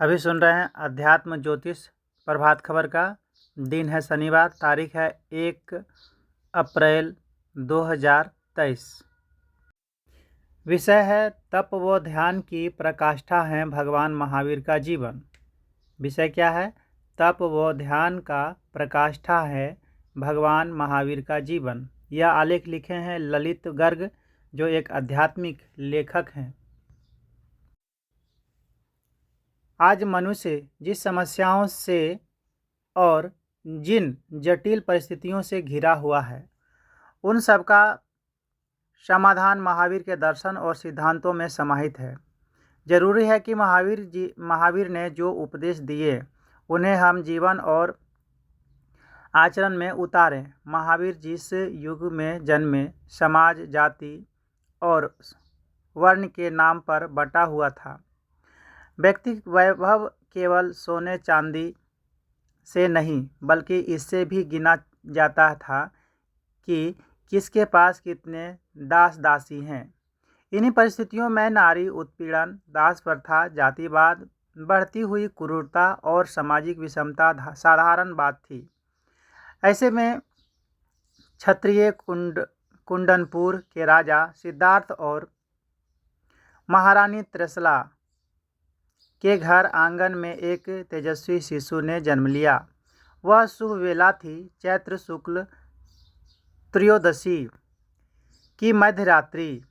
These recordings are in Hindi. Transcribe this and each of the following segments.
अभी सुन रहे हैं अध्यात्म ज्योतिष प्रभात खबर का। दिन है शनिवार, तारीख है 1 अप्रैल 2023। विषय है तप व ध्यान की प्रकाष्ठा है भगवान महावीर का जीवन। विषय क्या है? तप व ध्यान का प्रकाष्ठा है भगवान महावीर का जीवन। यह आलेख लिखे हैं ललित गर्ग, जो एक आध्यात्मिक लेखक हैं। आज मनुष्य जिस समस्याओं से और जिन जटिल परिस्थितियों से घिरा हुआ है, उन सब का समाधान महावीर के दर्शन और सिद्धांतों में समाहित है। जरूरी है कि महावीर ने जो उपदेश दिए उन्हें हम जीवन और आचरण में उतारें। महावीर जिस युग में जन्मे, समाज, जाति और वर्ण के नाम पर बटा हुआ था। व्यक्तिगत वैभव केवल सोने चांदी से नहीं, बल्कि इससे भी गिना जाता था कि किसके पास कितने दास दासी हैं। इन्हीं परिस्थितियों में नारी उत्पीड़न, दास प्रथा, जातिवाद, बढ़ती हुई क्रूरता और सामाजिक विषमता साधारण बात थी। ऐसे में क्षत्रिय कुंदनपुर के राजा सिद्धार्थ और महारानी त्रिशला के घर आंगन में एक तेजस्वी शिशु ने जन्म लिया। वह शुभ वेला थी, चैत्र शुक्ल त्रयोदशी की मध्यरात्रि।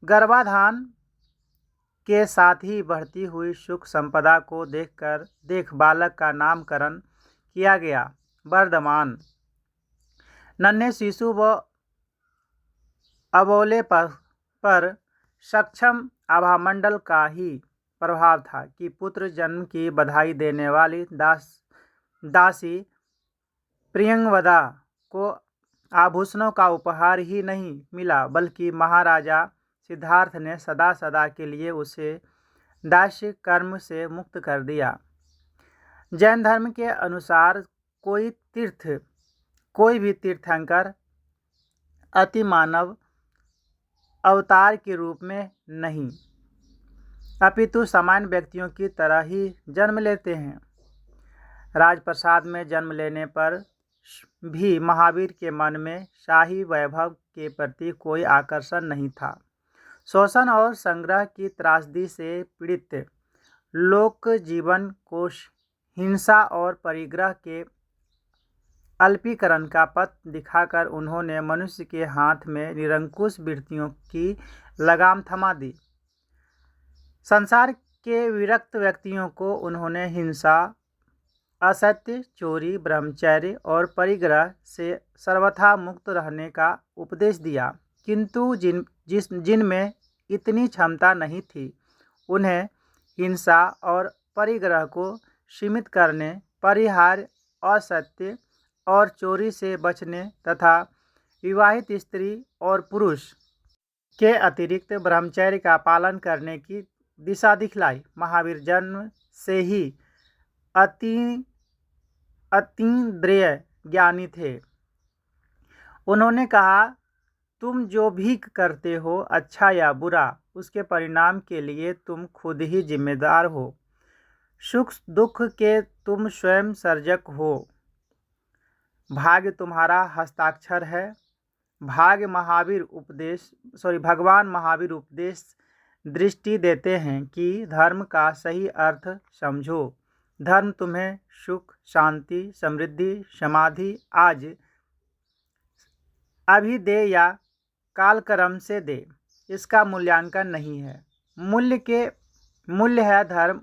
गर्भाधान के साथ ही बढ़ती हुई सुख संपदा को देख बालक का नामकरण किया गया वर्धमान। नन्हे शिशु व अबोले पर सक्षम आभामंडल का ही प्रभाव था कि पुत्र जन्म की बधाई देने वाली दासी प्रियंवदा को आभूषणों का उपहार ही नहीं मिला, बल्कि महाराजा सिद्धार्थ ने सदा सदा के लिए उसे दास्य कर्म से मुक्त कर दिया। जैन धर्म के अनुसार कोई भी तीर्थंकर अति मानव अवतार के रूप में नहीं, अपितु सामान्य व्यक्तियों की तरह ही जन्म लेते हैं। राजप्रसाद में जन्म लेने पर भी महावीर के मन में शाही वैभव के प्रति कोई आकर्षण नहीं था। शोषण और संग्रह की त्रासदी से पीड़ित लोक जीवन को हिंसा और परिग्रह के अल्पीकरण का पथ दिखाकर उन्होंने मनुष्य के हाथ में निरंकुश वृत्तियों की लगाम थमा दी। संसार के विरक्त व्यक्तियों को उन्होंने हिंसा, असत्य, चोरी, ब्रह्मचर्य और परिग्रह से सर्वथा मुक्त रहने का उपदेश दिया। किंतु जिनमें इतनी क्षमता नहीं थी, उन्हें हिंसा और परिग्रह को सीमित करने, परिहार, असत्य और चोरी से बचने तथा विवाहित स्त्री और पुरुष के अतिरिक्त ब्रह्मचर्य का पालन करने की दिशा दिखलाई। महावीर जन्म से ही अतीन्द्रिय ज्ञानी थे। उन्होंने कहा, तुम जो भी करते हो, अच्छा या बुरा, उसके परिणाम के लिए तुम खुद ही जिम्मेदार हो। सुख दुख के तुम स्वयं सर्जक हो। भाग्य तुम्हारा हस्ताक्षर है। भगवान महावीर उपदेश दृष्टि देते हैं कि धर्म का सही अर्थ समझो। धर्म तुम्हें सुख, शांति, समृद्धि, समाधि आज अभी दे या कालक्रम से दे, इसका मूल्यांकन नहीं है। मूल्य है धर्म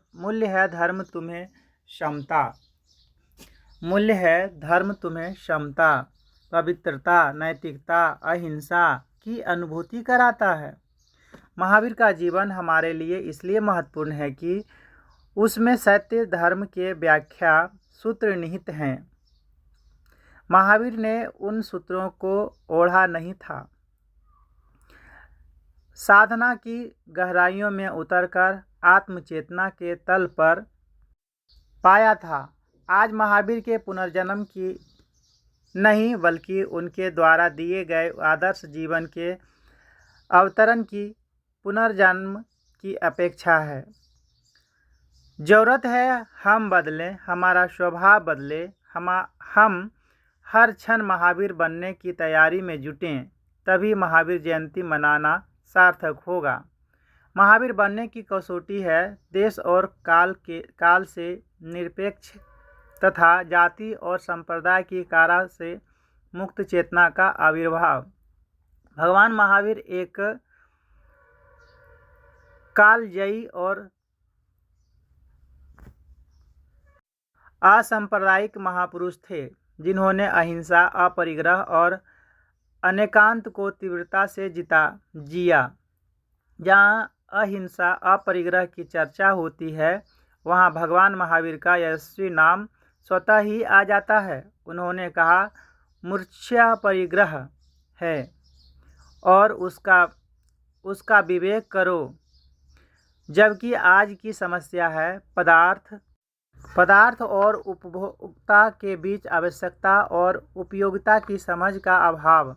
तुम्हें क्षमता, पवित्रता, नैतिकता, अहिंसा की अनुभूति कराता है। महावीर का जीवन हमारे लिए इसलिए महत्वपूर्ण है कि उसमें सत्य धर्म के व्याख्या सूत्र निहित हैं। महावीर ने उन सूत्रों को ओढ़ा नहीं था, साधना की गहराइयों में उतरकर आत्मचेतना के तल पर पाया था। आज महावीर के पुनर्जन्म की नहीं, बल्कि उनके द्वारा दिए गए आदर्श जीवन के अवतरण की पुनर्जन्म की अपेक्षा है। ज़रूरत है हम बदलें, हमारा स्वभाव बदले, हम हर क्षण महावीर बनने की तैयारी में जुटें, तभी महावीर जयंती मनाना सार्थक होगा। महावीर बनने की कसौटी है देश और काल से निरपेक्ष तथा जाति और संप्रदाय की कारा से मुक्त चेतना का आविर्भाव। भगवान महावीर एक कालजयी और असांप्रदायिक महापुरुष थे, जिन्होंने अहिंसा, अपरिग्रह और अनेकांत को तीव्रता से जिया। जहाँ अहिंसा, अपरिग्रह की चर्चा होती है, वहाँ भगवान महावीर का यशस्वी नाम स्वतः ही आ जाता है। उन्होंने कहा, मूर्छा परिग्रह है और उसका विवेक करो, जबकि आज की समस्या है पदार्थ और उपभोक्ता के बीच आवश्यकता और उपयोगिता की समझ का अभाव।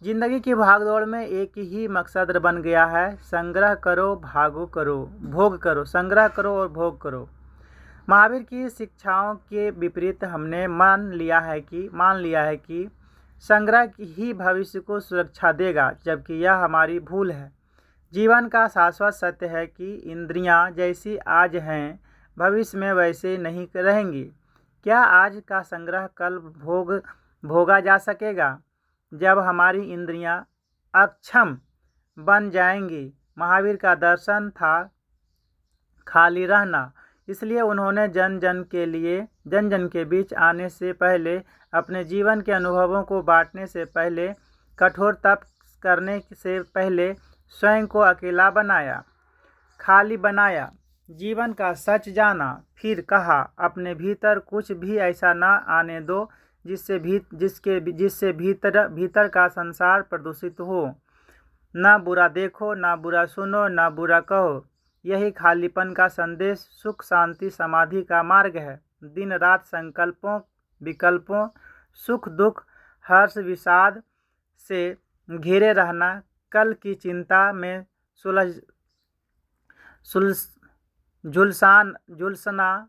जिंदगी की भागदौड़ में एक ही मकसद बन गया है, संग्रह करो, भोग करो, संग्रह करो और भोग करो। महावीर की शिक्षाओं के विपरीत हमने मान लिया है कि संग्रह ही भविष्य को सुरक्षा देगा, जबकि यह हमारी भूल है। जीवन का शाश्वत सत्य है कि इंद्रियां जैसी आज हैं, भविष्य में वैसे नहीं रहेंगी। क्या आज का संग्रह कल भोगा जा सकेगा? जब हमारी इंद्रियां अक्षम बन जाएंगी। महावीर का दर्शन था खाली रहना, इसलिए उन्होंने जन जन के बीच आने से पहले, अपने जीवन के अनुभवों को बांटने से पहले, कठोर तप करने से पहले स्वयं को अकेला बनाया, खाली बनाया, जीवन का सच जाना, फिर कहा, अपने भीतर कुछ भी ऐसा न आने दो जिससे भीतर का संसार प्रदूषित हो। ना बुरा देखो, ना बुरा सुनो, ना बुरा कहो। यही खालीपन का संदेश सुख शांति समाधि का मार्ग है। दिन रात संकल्पों विकल्पों, सुख दुख, हर्ष विषाद से घिरे रहना, कल की चिंता में झुलसना,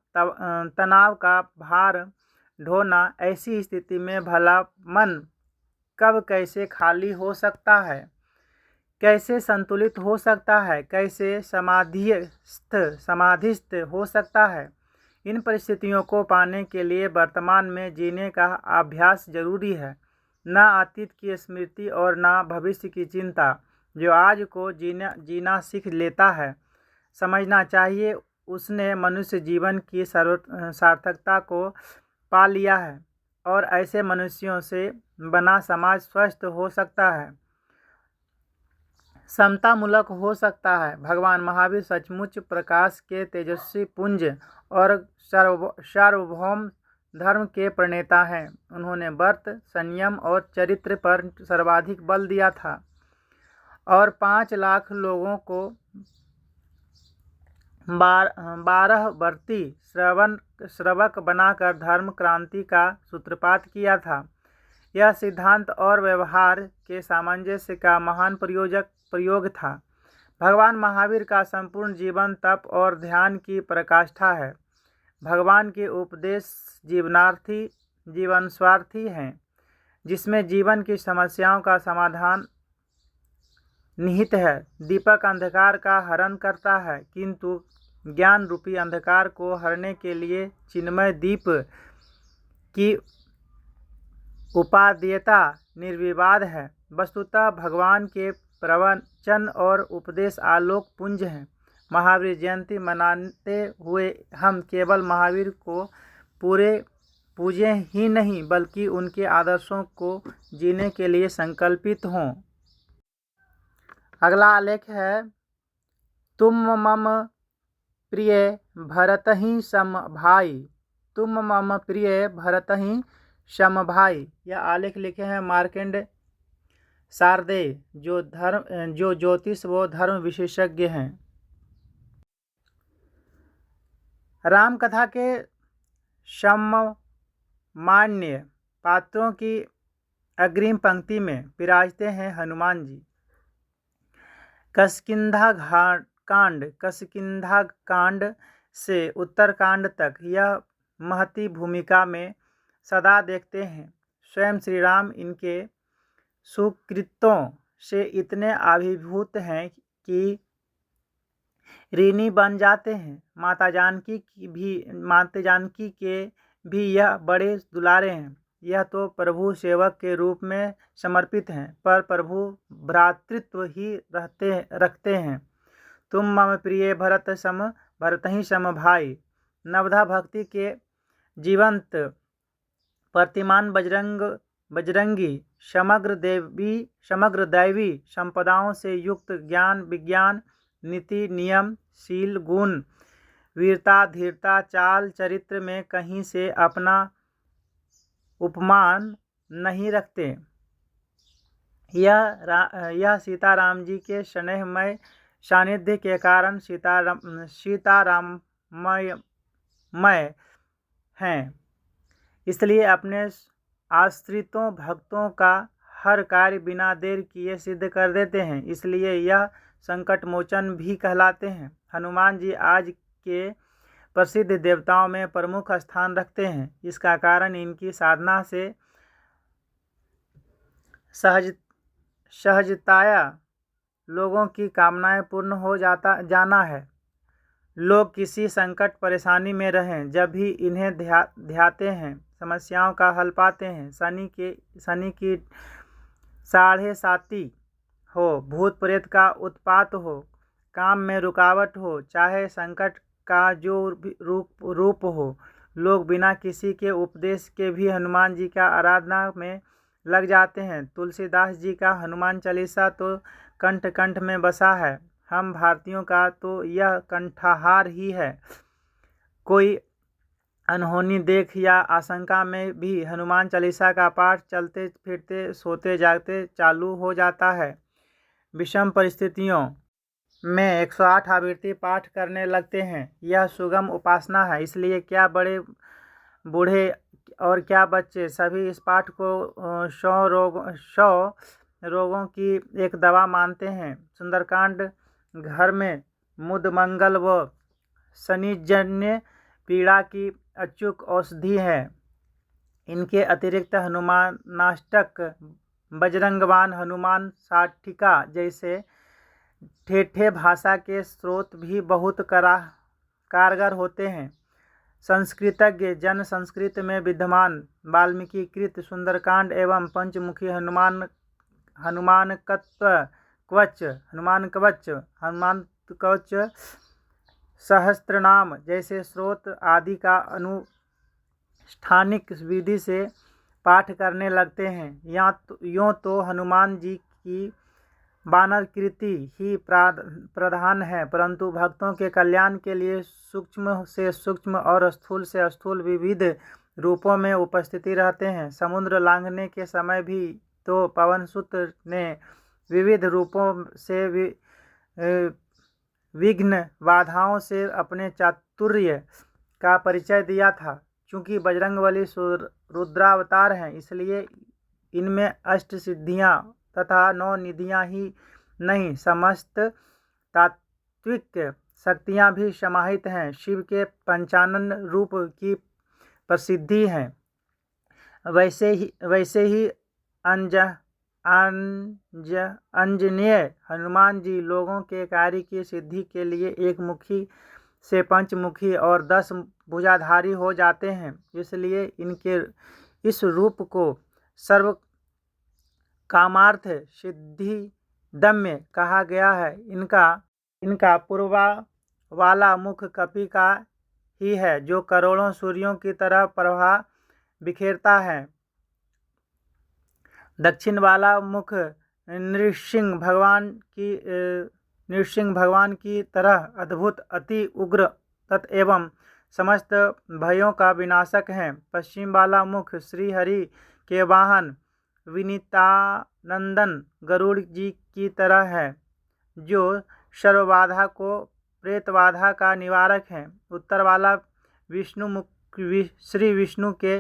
तनाव का भार ढोना, ऐसी स्थिति में भला मन कब कैसे खाली हो सकता है, कैसे संतुलित हो सकता है, कैसे समाधिस्थ हो सकता है। इन परिस्थितियों को पाने के लिए वर्तमान में जीने का अभ्यास जरूरी है। न अतीत की स्मृति और न भविष्य की चिंता। जो आज को जीना सीख लेता है, समझना चाहिए उसने मनुष्य जीवन की सार्थकता को पा लिया है और ऐसे मनुष्यों से बना समाज स्वस्थ हो सकता है, समतामूलक हो सकता है। भगवान महावीर सचमुच प्रकाश के तेजस्वी पुंज और सार्वभौम धर्म के प्रणेता हैं। उन्होंने व्रत, संयम और चरित्र पर सर्वाधिक बल दिया था और 5 लाख लोगों को 12 वर्ती श्रवक बनाकर धर्म क्रांति का सूत्रपात किया था। यह सिद्धांत और व्यवहार के सामंजस्य का महान प्रयोग था। भगवान महावीर का संपूर्ण जीवन तप और ध्यान की पराकाष्ठा है। भगवान के उपदेश जीवन स्वार्थी हैं, जिसमें जीवन की समस्याओं का समाधान निहित है। दीपक अंधकार का हरण करता है, किंतु ज्ञान रूपी अंधकार को हरने के लिए चिन्मय दीप की उपादेयता निर्विवाद है। वस्तुतः भगवान के प्रवचन और उपदेश आलोक पुंज हैं। महावीर जयंती मनाते हुए हम केवल महावीर को पूजें ही नहीं, बल्कि उनके आदर्शों को जीने के लिए संकल्पित हों। अगला आलेख है, तुम मम प्रिय भरतहि सम भाई। तुम मम प्रिय भरतहि सम भाई। यह आलेख लिखे हैं मार्कंड शारदेय, जो ज्योतिष व धर्म विशेषज्ञ हैं। राम कथा के सम्मान्य पात्रों की अग्रिम पंक्ति में विराजते हैं हनुमान जी। किष्किंधा कांड से उत्तरकांड तक यह महती भूमिका में सदा देखते हैं। स्वयं श्री राम इनके सुकृतों से इतने अभिभूत हैं कि ऋणी बन जाते हैं। माता जानकी के भी यह बड़े दुलारे हैं। यह तो प्रभु सेवक के रूप में समर्पित हैं, पर प्रभु भ्रातृत्व ही रखते हैं। तुम मम प्रिय भरत ही सम भाई। नवधा भक्ति के जीवंत प्रतिमान बजरंगी समग्र दैवी संपदाओं से युक्त ज्ञान विज्ञान नीति नियम शील गुण वीरता धीरता चाल चरित्र में कहीं से अपना उपमान नहीं रखते। यह सीताराम जी के स्नेहमय सानिध्य के कारण सीताराममय हैं। इसलिए अपने आश्रितों भक्तों का हर कार्य बिना देर किए सिद्ध कर देते हैं। इसलिए यह संकट मोचन भी कहलाते हैं। हनुमान जी आज के प्रसिद्ध देवताओं में प्रमुख स्थान रखते हैं। इसका कारण इनकी साधना से सहजताया लोगों की कामनाएं पूर्ण हो जाना है। लोग किसी संकट परेशानी में रहें, जब भी इन्हें ध्याते हैं समस्याओं का हल पाते हैं। शनि की साढ़े साती हो, भूत प्रेत का उत्पात हो, काम में रुकावट हो, चाहे संकट का जो रूप हो, लोग बिना किसी के उपदेश के भी हनुमान जी का आराधना में लग जाते हैं। तुलसीदास जी का हनुमान चालीसा तो कंठ कंठ में बसा है। हम भारतीयों का तो यह कंठहार ही है। कोई अनहोनी देख या आशंका में भी हनुमान चालीसा का पाठ चलते फिरते सोते जागते चालू हो जाता है। विषम परिस्थितियों में 108 आवृत्ति पाठ करने लगते हैं। यह सुगम उपासना है, इसलिए क्या बड़े बूढ़े और क्या बच्चे सभी इस पाठ को 100 रोगों की एक दवा मानते हैं। सुंदरकांड घर में मुदमंगल व शनिजन्य पीड़ा की अचूक औषधि है। इनके अतिरिक्त हनुमानाष्टक बजरंगबाण हनुमान साठिका जैसे ठेठे भाषा के स्रोत भी बहुत कारगर होते हैं। संस्कृतज्ञ जन संस्कृत में विद्यमान वाल्मीकि कृत सुंदरकांड एवं पंचमुखी हनुमान कवच सहस्त्रनाम जैसे स्रोत आदि का अनुष्ठानिक विधि से पाठ करने लगते हैं। यों तो हनुमान जी की वानर कृति ही प्रधान है, परंतु भक्तों के कल्याण के लिए सूक्ष्म से सूक्ष्म और स्थूल से स्थूल विविध रूपों में उपस्थिति रहते हैं। समुद्र लांघने के समय भी तो पवनसुत ने विविध रूपों से विघ्न बाधाओं से अपने चातुर्य का परिचय दिया था। चूँकि बजरंगबली रुद्रावतार हैं, इसलिए इनमें अष्ट सिद्धियाँ तथा 9 निधियाँ ही नहीं, समस्त तात्विक शक्तियाँ भी समाहित हैं। शिव के पंचानन रूप की प्रसिद्धि है। वैसे ही अंजनेय हनुमान जी लोगों के कार्य की सिद्धि के लिए एक मुखी से पंचमुखी और 10 भुजाधारी हो जाते हैं। इसलिए इनके इस रूप को सर्व कामार्थ सिद्धिदम्य कहा गया है। इनका पूर्वा वाला मुख कपि का ही है, जो करोड़ों सूर्यों की तरह प्रभा बिखेरता है। दक्षिण वाला मुख नृसिंह भगवान की तरह अद्भुत अति उग्र एवं समस्त भयों का विनाशक है। पश्चिम वाला मुख श्री हरि के वाहन विनीतानंदन गरुड़ जी की तरह है, जो सर्वबाधा को प्रेतबाधा का निवारक है। उत्तर वाला श्री विष्णु के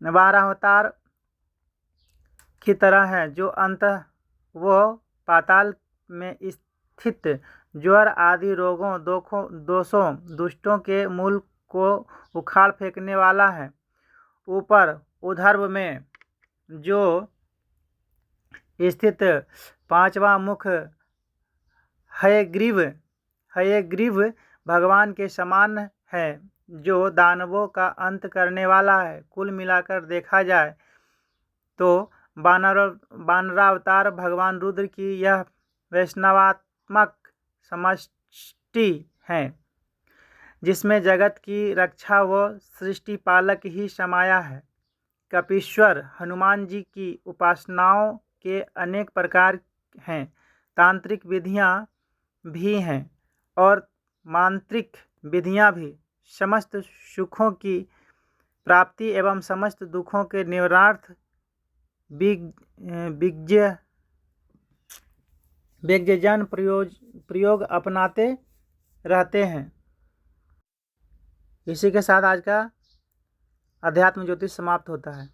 12 अवतार की तरह है, जो अंत व पाताल में स्थित ज्वर आदि रोगों दोषों दुष्टों के मूल को उखाड़ फेंकने वाला है। ऊपर ऊर्ध्व में जो स्थित पांचवा मुख हयग्रीव भगवान के समान है, जो दानवों का अंत करने वाला है। कुल मिलाकर देखा जाए तो वानरावतार भगवान रुद्र की यह वैष्णवात्मक समष्टि है, जिसमें जगत की रक्षा व सृष्टि पालक ही समाया है। कपीश्वर हनुमान जी की उपासनाओं के अनेक प्रकार हैं। तांत्रिक विधियां भी हैं और मांत्रिक विधियां भी। समस्त सुखों की प्राप्ति एवं समस्त दुखों के निवारणार्थ विज्ञजन प्रयोग अपनाते रहते हैं। इसी के साथ आज का अध्यात्म ज्योतिष समाप्त होता है।